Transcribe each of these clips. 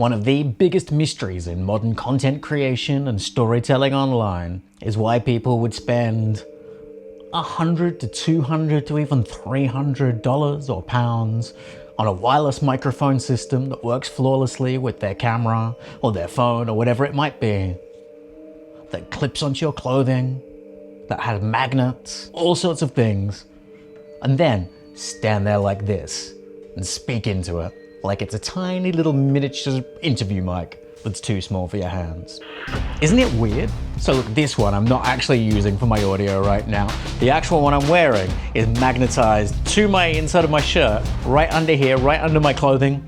One of the biggest mysteries in modern content creation and storytelling online is why people would spend $100 to $200 to even $300 or pounds on a wireless microphone system that works flawlessly with their camera or their phone or whatever it might be, that clips onto your clothing, that has magnets, all sorts of things, and then stand there like this and speak into it like it's a tiny little miniature interview mic that's too small for your hands. Isn't it weird? So look, this one I'm not actually using for my audio right now. The actual one I'm wearing is magnetized to my inside of my shirt, right under here, right under my clothing.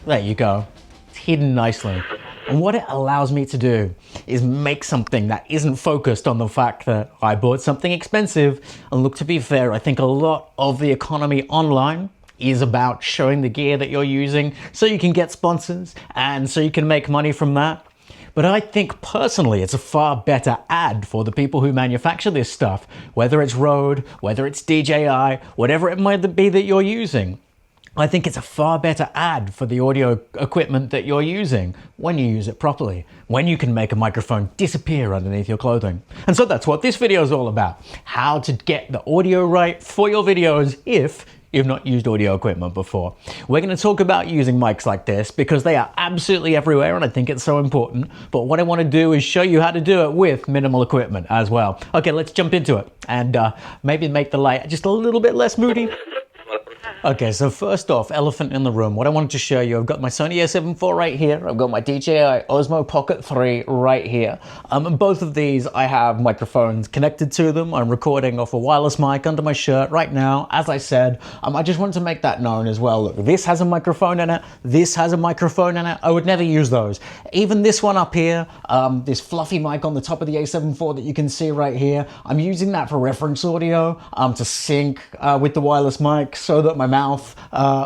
There you go. It's hidden nicely. And what it allows me to do is make something that isn't focused on the fact that I bought something expensive. And look, to be fair, I think a lot of the economy online is about showing the gear that you're using so you can get sponsors and so you can make money from that. But I think personally it's a far better ad for the people who manufacture this stuff, whether it's Rode, whether it's DJI, whatever it might be that you're using. I think it's a far better ad for the audio equipment that you're using when you use it properly, when you can make a microphone disappear underneath your clothing. And so that's what this video is all about, how to get the audio right for your videos if you've not used audio equipment before. We're going to talk about using mics like this because they are absolutely everywhere and I think it's so important. But what I want to do is show you how to do it with minimal equipment as well. Okay, let's jump into it and maybe make the light just a little bit less moody. Okay, so first off, elephant in the room. What I wanted to show you, I've got my Sony A7IV right here. I've got my DJI Osmo Pocket 3 right here. And both of these, I have microphones connected to them. I'm recording off a wireless mic under my shirt right now. As I said, I just wanted to make that known as well. Look, this has a microphone in it. This has a microphone in it. I would never use those. Even this one up here, this fluffy mic on the top of the A7IV that you can see right here, I'm using that for reference audio to sync with the wireless mic so that my mouth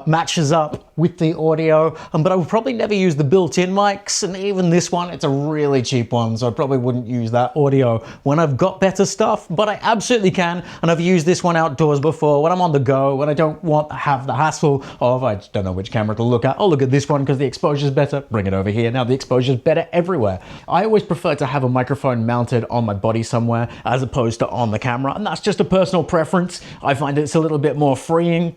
matches up with the audio, but I would probably never use the built-in mics, and even this one, it's a really cheap one, so I probably wouldn't use that audio when I've got better stuff, but I absolutely can, and I've used this one outdoors before when I'm on the go, when I don't want to have the hassle of, I just don't know which camera to look at. I'll look at this one because the exposure's better, bring it over here, now the exposure's better everywhere. I always prefer to have a microphone mounted on my body somewhere as opposed to on the camera, and that's just a personal preference. I find it's a little bit more freeing.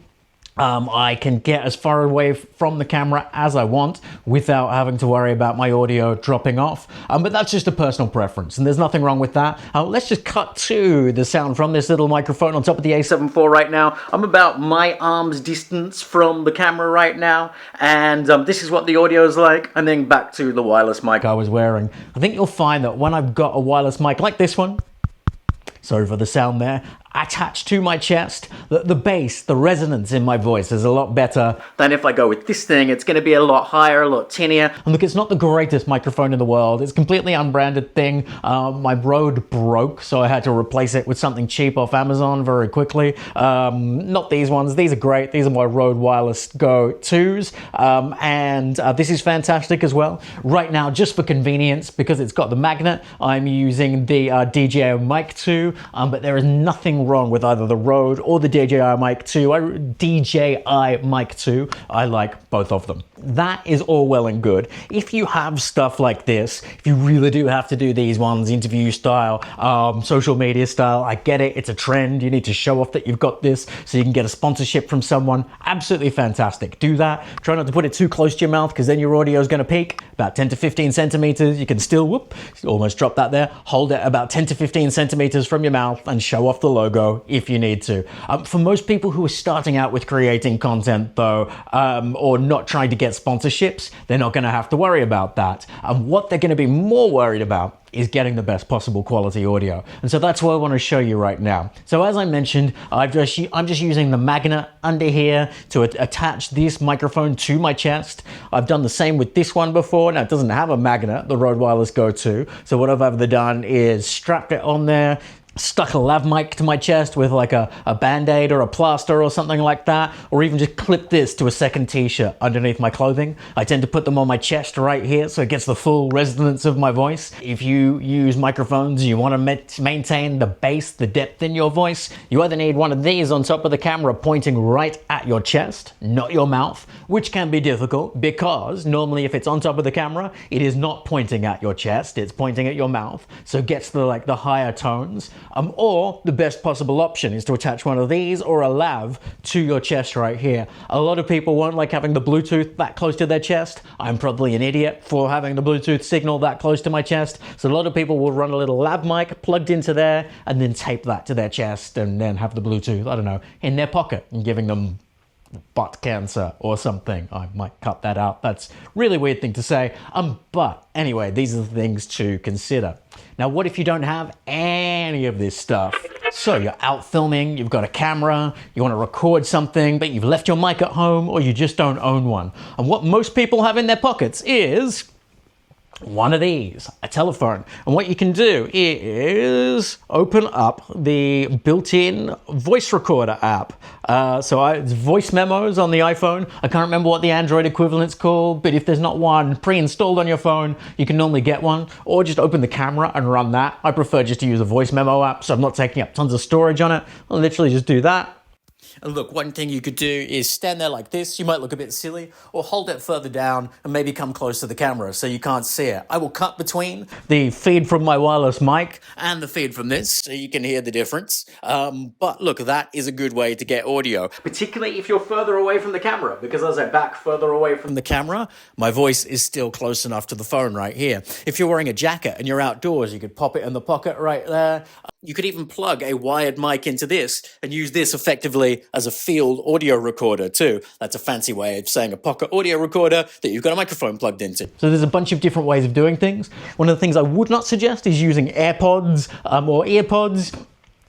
I can get as far away from the camera as I want without having to worry about my audio dropping off. But that's just a personal preference and there's nothing wrong with that. Let's just cut to the sound from this little microphone on top of the A7IV right now. I'm about my arm's distance from the camera right now, and this is what the audio is like, and then back to the wireless mic I was wearing. I think you'll find that when I've got a wireless mic like this one, sorry for the sound there, attached to my chest, the bass, the resonance in my voice is a lot better than if I go with this thing. It's going to be a lot higher, a lot tinnier. And look, it's not the greatest microphone in the world. It's a completely unbranded thing. My Rode broke, so I had to replace it with something cheap off Amazon very quickly. Not these ones. These are great. These are my Rode Wireless Go 2s. And this is fantastic as well. Right now, just for convenience, because it's got the magnet, I'm using the DJI Mic 2, but there is nothing wrong with either the Rode or the DJI Mic 2. DJI Mic 2, I like both of them. That is all well and good. If you have stuff like this, if you really do have to do these ones, interview style, social media style, I get it, it's a trend, you need to show off that you've got this so you can get a sponsorship from someone, absolutely fantastic. Do that. Try not to put it too close to your mouth because then your audio is going to peak about 10 to 15 centimeters. You can still, almost drop that there, hold it about 10 to 15 centimeters from your mouth and show off the logo if you need to. For most people who are starting out with creating content though, or not trying to get sponsorships, they're not going to have to worry about that. What they're going to be more worried about is getting the best possible quality audio. And so that's what I want to show you right now. So as I mentioned, I'm just using the magnet under here to attach this microphone to my chest. I've done the same with this one before. Now it doesn't have a magnet, the Rode Wireless Go 2. So what I've either done is strapped it on there, stuck a lav mic to my chest with like a band-aid or a plaster or something like that, or even just clip this to a second t-shirt underneath my clothing. I tend to put them on my chest right here so it gets the full resonance of my voice. If you use microphones, you want to maintain the bass, the depth in your voice, you either need one of these on top of the camera pointing right at your chest, not your mouth, which can be difficult because normally if it's on top of the camera, it is not pointing at your chest, it's pointing at your mouth, so it gets the higher tones. Or the best possible option is to attach one of these or a lav to your chest right here. A lot of people won't like having the Bluetooth that close to their chest. I'm probably an idiot for having the Bluetooth signal that close to my chest. So a lot of people will run a little lav mic plugged into there and then tape that to their chest and then have the Bluetooth, I don't know, in their pocket and giving them butt cancer or something. I might cut that out. That's a really weird thing to say. But anyway, these are the things to consider. Now, what if you don't have any of this stuff? So you're out filming, you've got a camera, you want to record something, but you've left your mic at home or you just don't own one. And what most people have in their pockets is one of these, a telephone. And what you can do is open up the built-in voice recorder app. It's voice memos on the iPhone. I can't remember what the Android equivalent's called, but if there's not one pre-installed on your phone, you can normally get one, or just open the camera and run that. I prefer just to use a voice memo app, so I'm not taking up tons of storage on it. I'll literally just do that. And look, one thing you could do is stand there like this. You might look a bit silly, or hold it further down and maybe come close to the camera so you can't see it. I will cut between the feed from my wireless mic and the feed from this so you can hear the difference. But look, that is a good way to get audio, particularly if you're further away from the camera, because as I back further away from the camera, my voice is still close enough to the phone right here. If you're wearing a jacket and you're outdoors, you could pop it in the pocket right there. You could even plug a wired mic into this and use this effectively as a field audio recorder too. That's a fancy way of saying a pocket audio recorder that you've got a microphone plugged into. So there's a bunch of different ways of doing things. One of the things I would not suggest is using AirPods or EarPods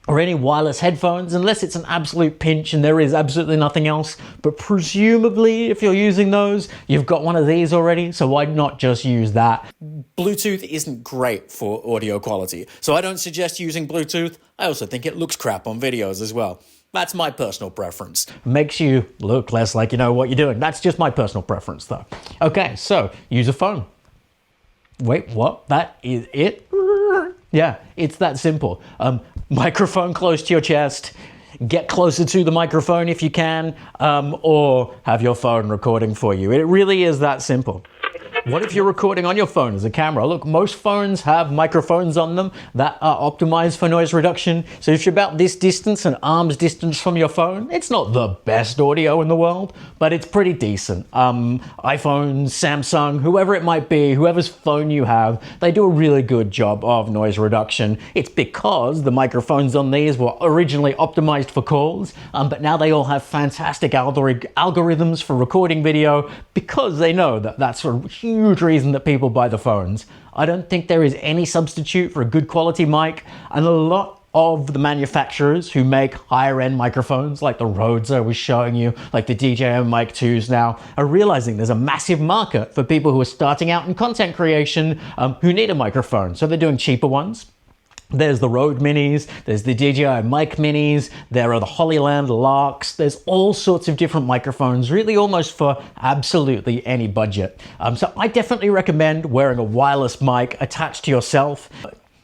or any wireless headphones, unless it's an absolute pinch and there is absolutely nothing else. But presumably, if you're using those, you've got one of these already, so why not just use that? Bluetooth isn't great for audio quality, so I don't suggest using Bluetooth. I also think it looks crap on videos as well. That's my personal preference. Makes you look less like you know what you're doing. That's just my personal preference, though. Okay, so use a phone. Wait, what? That is it? Yeah, it's that simple. Microphone close to your chest, get closer to the microphone if you can, or have your phone recording for you. It really is that simple. What if you're recording on your phone as a camera? Look, most phones have microphones on them that are optimized for noise reduction. So if you're about this distance, an arm's distance from your phone, it's not the best audio in the world, but it's pretty decent. iPhone, Samsung, whoever it might be, whoever's phone you have, they do a really good job of noise reduction. It's because the microphones on these were originally optimized for calls, but now they all have fantastic algorithms for recording video because they know that that's a huge reason that people buy the phones. I don't think there is any substitute for a good quality mic, and a lot of the manufacturers who make higher end microphones like the Rhodes I was showing you, like the DJI Mic 2s now, are realizing there's a massive market for people who are starting out in content creation who need a microphone. So they're doing cheaper ones. There's the Rode Minis, there's the DJI Mic Minis, there are the Hollyland Larks, there's all sorts of different microphones, really almost for absolutely any budget. So I definitely recommend wearing a wireless mic attached to yourself.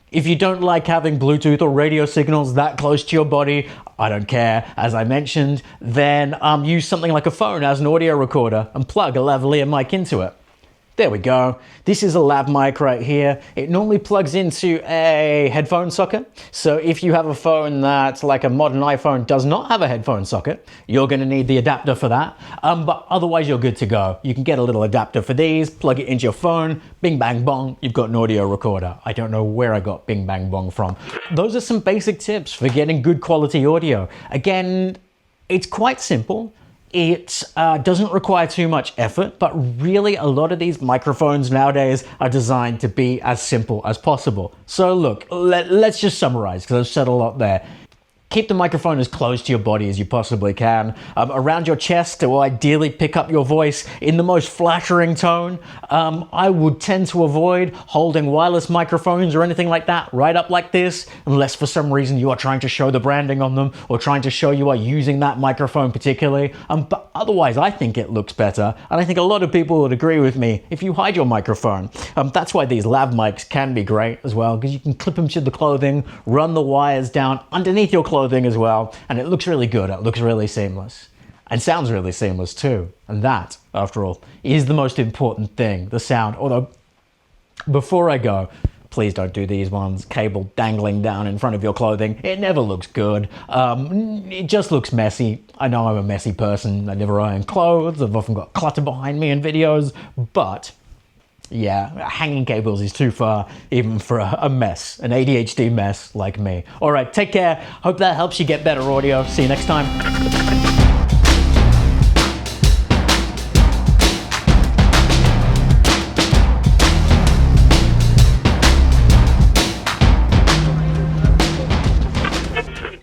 If you don't like having Bluetooth or radio signals that close to your body, I don't care, as I mentioned, then use something like a phone as an audio recorder and plug a lavalier mic into it. There we go. This is a lav mic right here. It normally plugs into a headphone socket. So if you have a phone that's like a modern iPhone does not have a headphone socket, you're going to need the adapter for that. But otherwise you're good to go. You can get a little adapter for these, plug it into your phone, bing bang bong, you've got an audio recorder. I don't know where I got bing bang bong from. Those are some basic tips for getting good quality audio. Again, it's quite simple. It doesn't require too much effort, but really a lot of these microphones nowadays are designed to be as simple as possible. So look, let's just summarize because I've said a lot there. keep the microphone as close to your body as you possibly can, around your chest to ideally pick up your voice in the most flattering tone. I would tend to avoid holding wireless microphones or anything like that right up like this, unless for some reason you are trying to show the branding on them or trying to show you are using that microphone particularly. But otherwise, I think it looks better, and I think a lot of people would agree with me if you hide your microphone. That's why these lav mics can be great as well, because you can clip them to the clothing, run the wires down underneath your clothing as well, and it looks really good. It looks really seamless. And sounds really seamless too. And that, after all, is the most important thing, the sound. Although, before I go, please don't do these ones, cable dangling down in front of your clothing. It never looks good. It just looks messy. I know I'm a messy person. I never iron clothes. I've often got clutter behind me in videos. But, yeah, hanging cables is too far, even for a mess, an ADHD mess like me. All right, take care. Hope that helps you get better audio. See you next time.